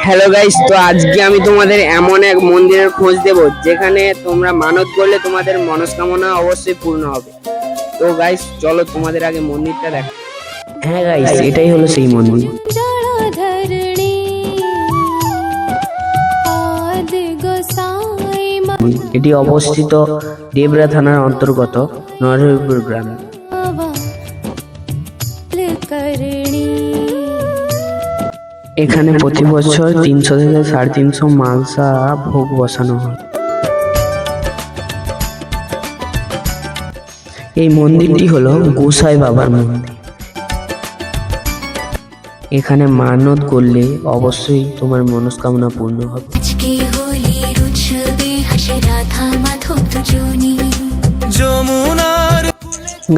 Hello guys, তো আজকে আমি তোমাদের এমন এক মন্দিরের খোঁজ দেব যেখানে তোমরা মানত করলে তোমাদের মনস্কামনা অবশ্যই পূর্ণ হবে। তো গাইস চলো তোমাদের আগে মন্দিরটা দেখো। হ্যাঁ গাইস, এটাই হলো সেই মন্দির। এটি অবস্থিত দেবরা থানার অন্তর্গত নরহরিপুর গ্রামে। এখানে প্রতি বছর 300 থেকে 350 মালসা ভোগ বসানো হয়। এই মন্দিরটি হলো গোসাই বাবার মন্দির। এখানে মানত করলে অবশ্যই তোমার মনস্কামনা পূর্ণ হবে।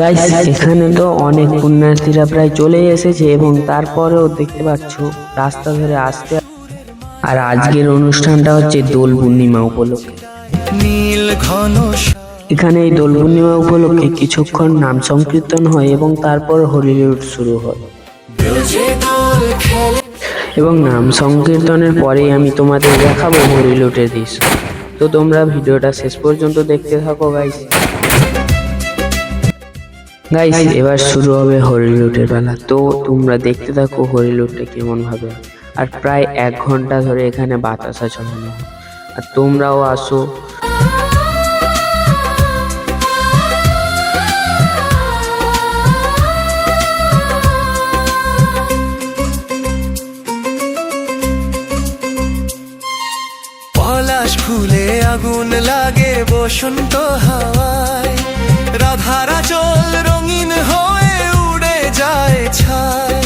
গাইস, এখানে তো অনেক পুণ্যার্থীরা প্রায় চলে এসেছে এবং তারপরেও দেখতে পাচ্ছ রাস্তা ধরে আসতে। আর আজকের অনুষ্ঠানটা হচ্ছে দোল পূর্ণিমা উপলক্ষে। এখানে এই দোল পূর্ণিমা উপলক্ষে কিছুক্ষণ নাম সংকীর্তন হয় এবং তারপর হরিলুট শুরু হয়। এবং নাম সংকীর্তনের পরেই আমি তোমাদের দেখাবো হরিলুটের দৃশ্য। তো তোমরা ভিডিওটা শেষ পর্যন্ত দেখতে থাকো গাইস। গাইস, এবার শুরু হবে হরিলুটের বেলা। তো তোমরা দেখতে থাকো হরিলুটটা কেমন ভাবে। আর প্রায় 1 ঘন্টা ধরে এখানে বাতাসা চলানো হয়। আর তোমরাও আসো। পলাশ ফুলে আগুন লাগে বসন্ত হাওয়ায়, রাধারা চল রঙিন হয়ে উড়ে যায় ছায়।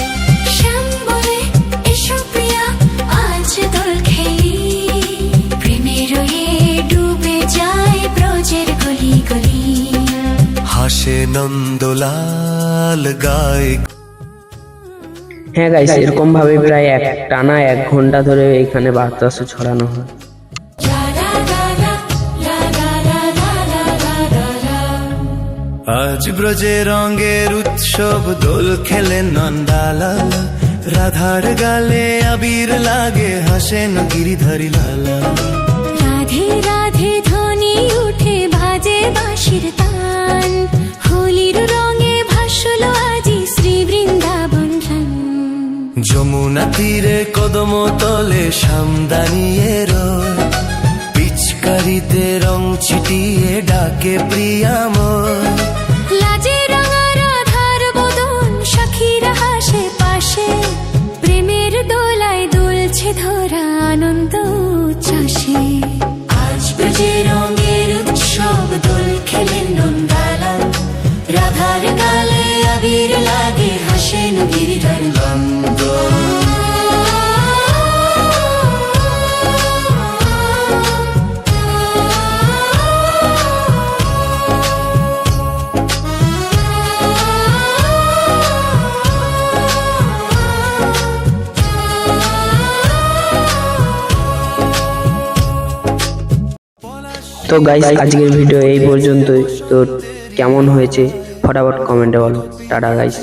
শ্যামবলে এসো প্রিয়া, আজ দোল খেলি, প্রেমের ডুবে যায় ব্রজের গলি গলি। হাসে নন্দলাল গায়। হ্যাঁ গাইস, এরকম ভাবে প্রায় টানা 1 ঘন্টা ধরে এখানে বাতাসা ছড়ানো হয়। আজ ব্রজে রঙের উৎসব, দোল খেলে নন্দালাল, রাধার গালে আবির লাগে, হাসেন গিরিধারী লালা। রাধে রাধে ধ্বনি উঠে বাজে বাঁশির তান, হোলির রঙে ভাসল আজি শ্রী বৃন্দাবন। যমুনা তীরে কদম তলে সামদানিয়ে রয়, পিচকারিতে রং ছিটিয়ে ডাকে প্রিয়াময়। লাজে রাঙা রাধার বদন, সখীরা হাসে পাশে, প্রেমের দোলায় দুলছে ধরা আনন্দ উচ্ছ্বাসে। আজ ব্রজে রঙের উৎসব, দোল খেলেন নন্দালাল, রাধার গালে আবির লাগে, হাসেন গিরিধর নন্দ। তো গাইস, আজকের ভিডিও এই পর্যন্তই। তো কেমন হয়েছে ফটাফট কমেন্টে বলো। Tata guys.